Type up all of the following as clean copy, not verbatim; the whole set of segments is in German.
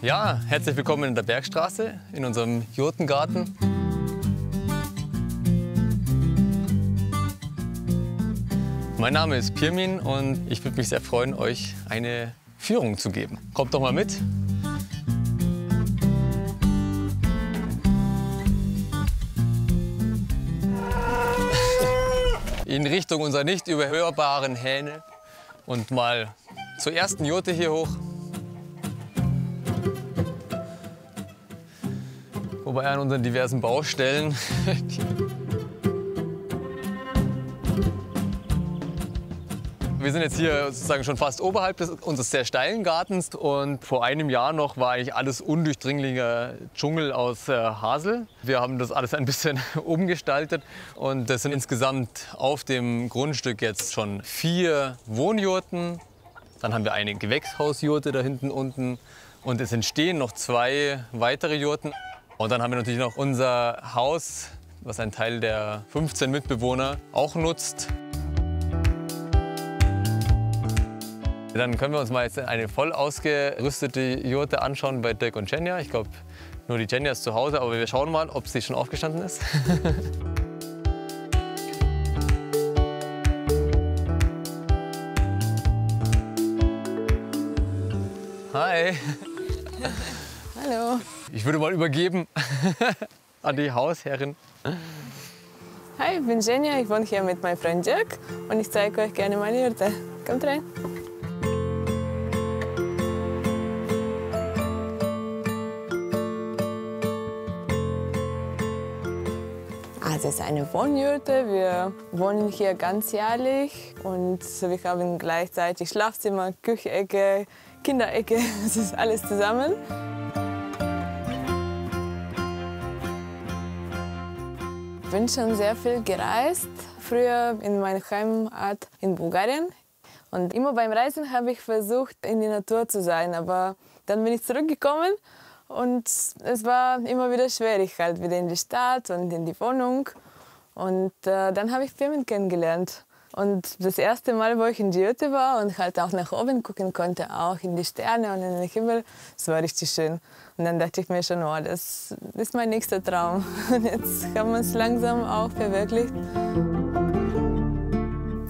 Ja, herzlich willkommen in der Bergstraße, in unserem Jurtengarten. Mein Name ist Pirmin und ich würde mich sehr freuen, euch eine Führung zu geben. Kommt doch mal mit. In Richtung unserer nicht überhörbaren Hähne und mal zur ersten Jurte hier hoch. Wobei an unseren diversen Baustellen. Wir sind jetzt hier sozusagen schon fast oberhalb unseres sehr steilen Gartens und vor einem Jahr noch war eigentlich alles undurchdringlicher Dschungel aus Hasel. Wir haben das alles ein bisschen umgestaltet und das sind insgesamt auf dem Grundstück jetzt schon 4 Wohnjurten. Dann haben wir eine Gewächshausjurte da hinten unten und es entstehen noch 2 weitere Jurten. Und dann haben wir natürlich noch unser Haus, was ein Teil der 15 Mitbewohner auch nutzt. Dann können wir uns mal jetzt eine voll ausgerüstete Jurte anschauen bei Dirk und Jenja. Ich glaube, nur die Jenja ist zu Hause, aber wir schauen mal, ob sie schon aufgestanden ist. Hi. Hallo. Ich würde mal übergeben an die Hausherrin. Hi, ich bin Jenja, ich wohne hier mit meinem Freund Dirk und ich zeige euch gerne meine Jurte. Kommt rein. Also es ist eine Wohnjurte. Wir wohnen hier ganzjährlich und wir haben gleichzeitig Schlafzimmer, Küchenecke, Kinderecke, das ist alles zusammen. Ich bin schon sehr viel gereist, früher in meiner Heimat in Bulgarien. Und immer beim Reisen habe ich versucht, in die Natur zu sein, aber dann bin ich zurückgekommen. Und es war immer wieder schwierig, halt wieder in die Stadt und in die Wohnung. Und dann habe ich Pirmin kennengelernt. Und das erste Mal, wo ich in die Jurte war und halt auch nach oben gucken konnte, auch in die Sterne und in den Himmel, das war richtig schön. Und dann dachte ich mir schon, oh, das ist mein nächster Traum. Und jetzt haben wir es langsam auch verwirklicht.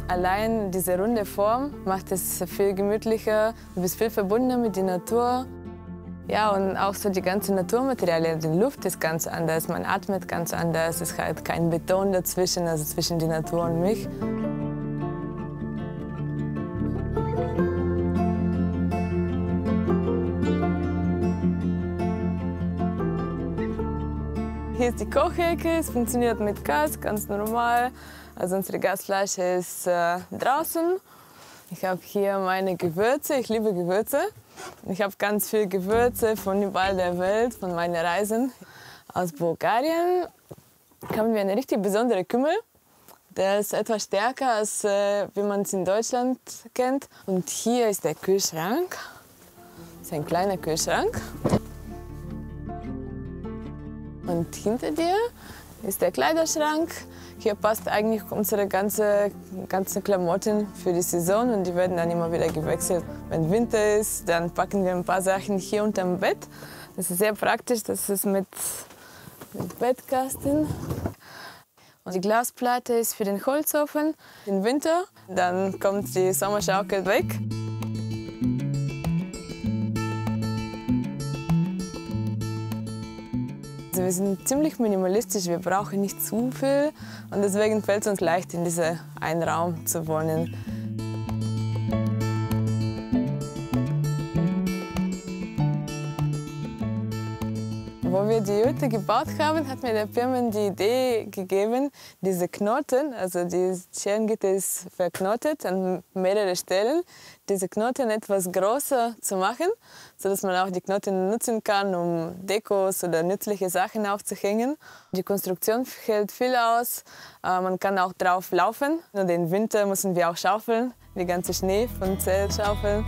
Allein diese runde Form macht es viel gemütlicher, du bist viel verbundener mit der Natur. Ja, und auch so die ganzen Naturmaterialien, die Luft ist ganz anders, man atmet ganz anders, es ist halt kein Beton dazwischen, also zwischen die Natur und mich. Hier ist die Kochecke, es funktioniert mit Gas, ganz normal. Also unsere Gasflasche ist draußen. Ich habe hier meine Gewürze, ich liebe Gewürze. Ich habe ganz viel Gewürze von überall der Welt, von meinen Reisen. Aus Bulgarien haben wir eine richtig besondere Kümmel. Der ist etwas stärker, als wie man es in Deutschland kennt. Und hier ist der Kühlschrank. Das ist ein kleiner Kühlschrank. Und hinter dir ist der Kleiderschrank. Hier passt eigentlich unsere ganze Klamotten für die Saison und die werden dann immer wieder gewechselt. Wenn Winter ist, dann packen wir ein paar Sachen hier unterm Bett. Das ist sehr praktisch, das ist mit Bettkasten. Und die Glasplatte ist für den Holzofen im Winter. Dann kommt die Sommerschaukel weg. Also wir sind ziemlich minimalistisch, wir brauchen nicht zu viel und deswegen fällt es uns leicht, in diesem einen Raum zu wohnen. Wo wir die Jurte gebaut haben, hat mir der Pirmin die Idee gegeben, diese Knoten, also die Scherengitter ist verknotet an mehrere Stellen, diese Knoten etwas größer zu machen, sodass man auch die Knoten nutzen kann, um Dekos oder nützliche Sachen aufzuhängen. Die Konstruktion hält viel aus, man kann auch drauf laufen. Und im Winter müssen wir auch schaufeln, die ganze Schnee von Zelt schaufeln.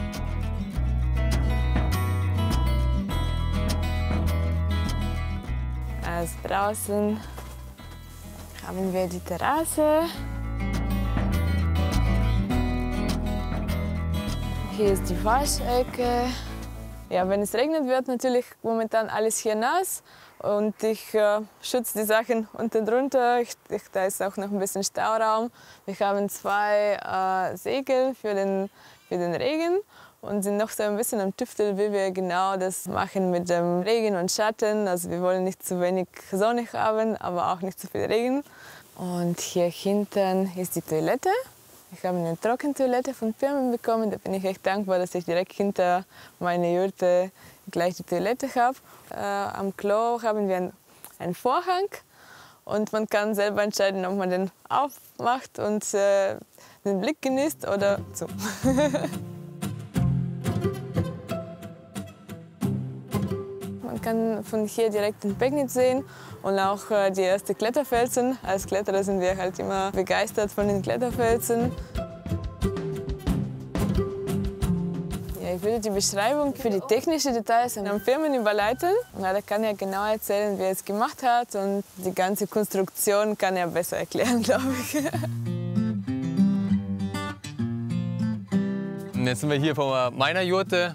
Also draußen haben wir die Terrasse. Hier ist die Waschecke. Ja, wenn es regnet, wird natürlich momentan alles hier nass und ich schütze die Sachen unten drunter. Da ist auch noch ein bisschen Stauraum. Wir haben 2 Segel für den Regen und sind noch so ein bisschen am Tüfteln, wie wir genau das machen mit dem Regen und Schatten. Also wir wollen nicht zu wenig Sonne haben, aber auch nicht zu viel Regen. Und hier hinten ist die Toilette. Ich habe eine Trockentoilette von Firmen bekommen. Da bin ich echt dankbar, dass ich direkt hinter meiner Jurte gleich die Toilette habe. Am Klo haben wir einen Vorhang und man kann selber entscheiden, ob man den aufmacht und den Blick genießt oder zu. Man kann von hier direkt den Pegnitz sehen und auch die ersten Kletterfelsen. Als Kletterer sind wir halt immer begeistert von den Kletterfelsen. Ja, ich würde die Beschreibung für die technischen Details an Firmen überleiten. Ja, da kann er genau erzählen, wie er es gemacht hat und die ganze Konstruktion kann er besser erklären, glaube ich. Jetzt sind wir hier vor meiner Jurte.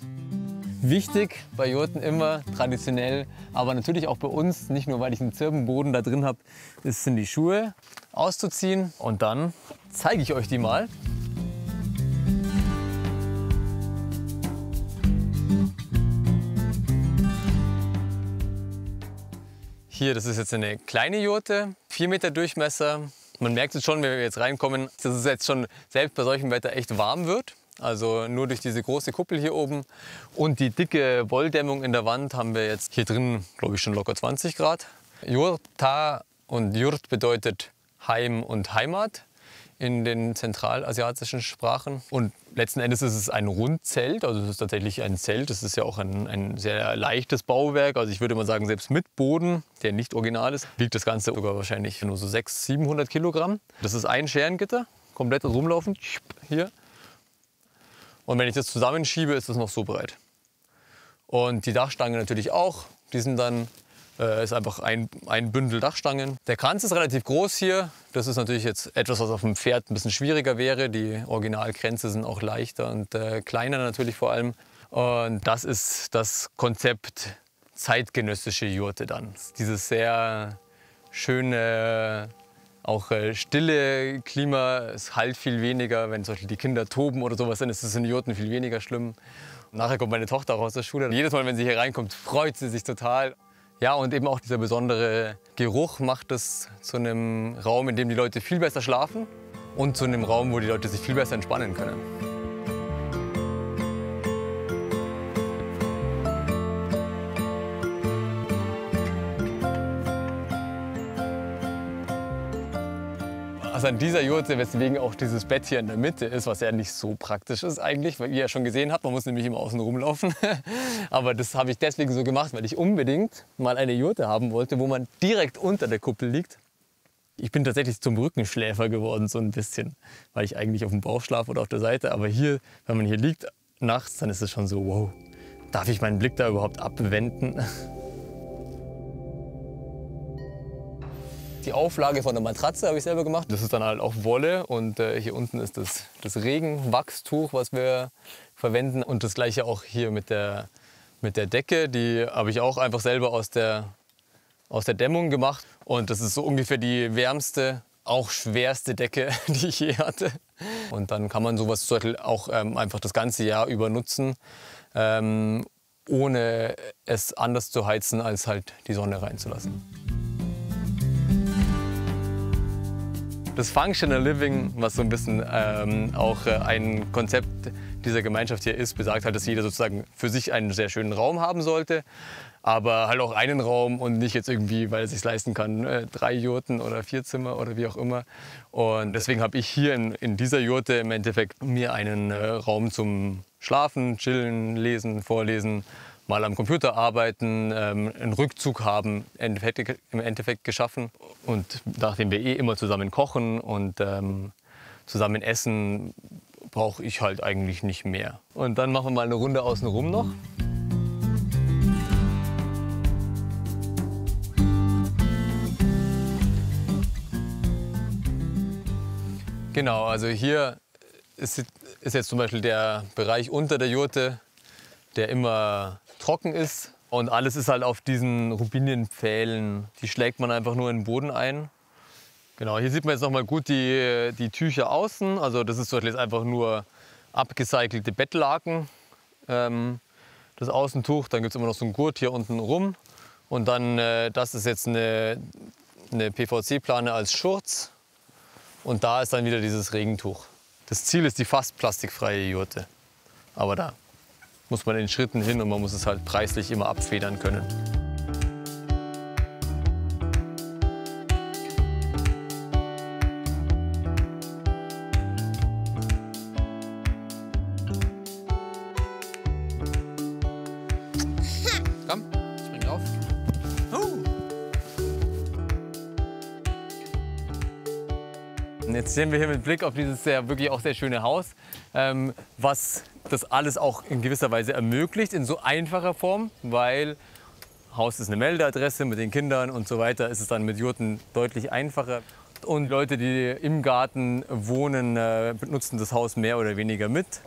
Wichtig bei Jurten immer traditionell, aber natürlich auch bei uns, nicht nur weil ich einen Zirbenboden da drin habe, sind die Schuhe auszuziehen und dann zeige ich euch die mal. Hier, das ist jetzt eine kleine Jurte, 4 Meter Durchmesser. Man merkt es schon, wenn wir jetzt reinkommen, dass es jetzt schon selbst bei solchem Wetter echt warm wird. Also nur durch diese große Kuppel hier oben und die dicke Wolldämmung in der Wand haben wir jetzt hier drin, glaube ich, schon locker 20 Grad. Jurta und Jurt bedeutet Heim und Heimat in den zentralasiatischen Sprachen. Und letzten Endes ist es ein Rundzelt, also es ist tatsächlich ein Zelt. Es ist ja auch ein sehr leichtes Bauwerk. Also ich würde mal sagen, selbst mit Boden, der nicht original ist, wiegt das Ganze sogar wahrscheinlich nur so 600-700 Kilogramm. Das ist ein Scherengitter, komplett rumlaufend hier. Und wenn ich das zusammenschiebe, ist das noch so breit. Und die Dachstangen natürlich auch. Die sind dann, ist einfach ein Bündel Dachstangen. Der Kranz ist relativ groß hier. Das ist natürlich jetzt etwas, was auf dem Pferd ein bisschen schwieriger wäre. Die Originalkränze sind auch leichter und kleiner natürlich vor allem. Und das ist das Konzept zeitgenössische Jurte dann. Dieses sehr schöne, auch stille Klima, es halt viel weniger, wenn zum Beispiel die Kinder toben oder sowas, dann ist es in Jurten viel weniger schlimm. Nachher kommt meine Tochter auch aus der Schule. Jedes Mal, wenn sie hier reinkommt, freut sie sich total. Ja, und eben auch dieser besondere Geruch macht es zu einem Raum, in dem die Leute viel besser schlafen und zu einem Raum, wo die Leute sich viel besser entspannen können. Also an dieser Jurte, weswegen auch dieses Bett hier in der Mitte ist, was ja nicht so praktisch ist eigentlich, weil ihr ja schon gesehen habt, man muss nämlich immer außen rumlaufen. Aber das habe ich deswegen so gemacht, weil ich unbedingt mal eine Jurte haben wollte, wo man direkt unter der Kuppel liegt. Ich bin tatsächlich zum Rückenschläfer geworden, so ein bisschen, weil ich eigentlich auf dem Bauch schlafe oder auf der Seite. Aber hier, wenn man hier liegt nachts, dann ist es schon so, wow, darf ich meinen Blick da überhaupt abwenden? Die Auflage von der Matratze habe ich selber gemacht. Das ist dann halt auch Wolle und hier unten ist das Regenwachstuch, was wir verwenden. Und das gleiche auch hier mit der Decke. Die habe ich auch einfach selber aus der Dämmung gemacht. Und das ist so ungefähr die wärmste, auch schwerste Decke, die ich je hatte. Und dann kann man sowas zum Beispiel auch einfach das ganze Jahr über nutzen, ohne es anders zu heizen, als halt die Sonne reinzulassen. Das Functional Living, was so ein bisschen auch ein Konzept dieser Gemeinschaft hier ist, besagt halt, dass jeder sozusagen für sich einen sehr schönen Raum haben sollte, aber halt auch einen Raum und nicht jetzt irgendwie, weil er sich leisten kann, 3 Jurten oder 4 Zimmer oder wie auch immer. Und deswegen habe ich hier in dieser Jurte im Endeffekt mir einen Raum zum Schlafen, Chillen, Lesen, Vorlesen, mal am Computer arbeiten, einen Rückzug haben, im Endeffekt geschaffen. Und nachdem wir immer zusammen kochen und zusammen essen, brauche ich halt eigentlich nicht mehr. Und dann machen wir mal eine Runde außenrum noch. Genau, also hier ist jetzt zum Beispiel der Bereich unter der Jurte. der immer trocken ist. Und alles ist halt auf diesen Rubinienpfählen. Die schlägt man einfach nur in den Boden ein. Genau, hier sieht man jetzt noch mal gut die Tücher außen. Also das ist jetzt einfach nur abgecycelte Bettlaken. Das Außentuch, dann gibt es immer noch so einen Gurt hier unten rum. Und dann, das ist jetzt eine PVC-Plane als Schurz. Und da ist dann wieder dieses Regentuch. Das Ziel ist die fast plastikfreie Jurte. Aber da muss man in Schritten hin und man muss es halt preislich immer abfedern können. Komm, spring drauf. Und jetzt stehen wir hier mit Blick auf dieses wirklich auch sehr schöne Haus, was das alles auch in gewisser Weise ermöglicht, in so einfacher Form, weil Haus ist eine Meldeadresse mit den Kindern und so weiter, ist es dann mit Jurten deutlich einfacher. Und Leute, die im Garten wohnen, benutzen das Haus mehr oder weniger mit.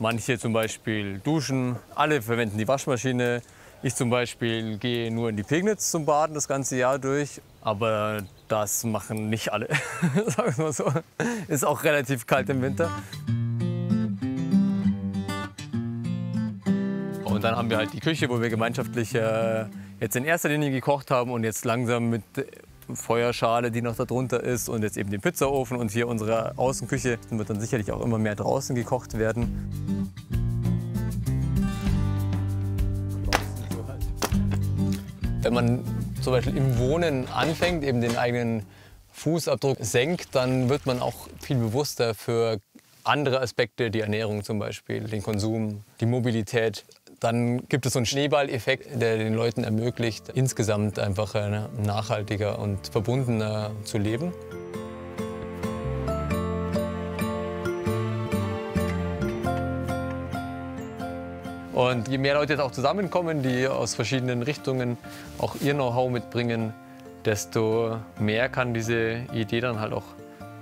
Manche zum Beispiel duschen, alle verwenden die Waschmaschine. Ich zum Beispiel gehe nur in die Pegnitz zum Baden das ganze Jahr durch. Aber das machen nicht alle, sagen wir mal so. Ist auch relativ kalt im Winter. Und dann haben wir halt die Küche, wo wir gemeinschaftlich jetzt in erster Linie gekocht haben und jetzt langsam mit Feuerschale, die noch da drunter ist und jetzt eben den Pizzaofen und hier unsere Außenküche. Dann wird dann sicherlich auch immer mehr draußen gekocht werden. Wenn man zum Beispiel im Wohnen anfängt, eben den eigenen Fußabdruck senkt, dann wird man auch viel bewusster für andere Aspekte, die Ernährung zum Beispiel, den Konsum, die Mobilität. Dann gibt es so einen Schneeballeffekt, der den Leuten ermöglicht, insgesamt einfach nachhaltiger und verbundener zu leben. Und je mehr Leute jetzt auch zusammenkommen, die aus verschiedenen Richtungen auch ihr Know-how mitbringen, desto mehr kann diese Idee dann halt auch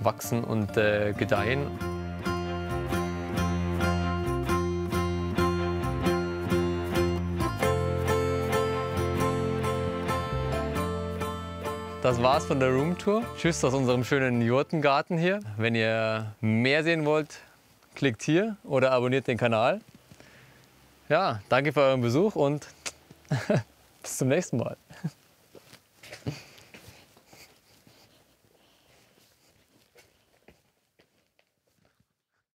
wachsen und gedeihen. Das war's von der Roomtour. Tschüss aus unserem schönen Jurtengarten hier. Wenn ihr mehr sehen wollt, klickt hier oder abonniert den Kanal. Ja, danke für euren Besuch und bis zum nächsten Mal.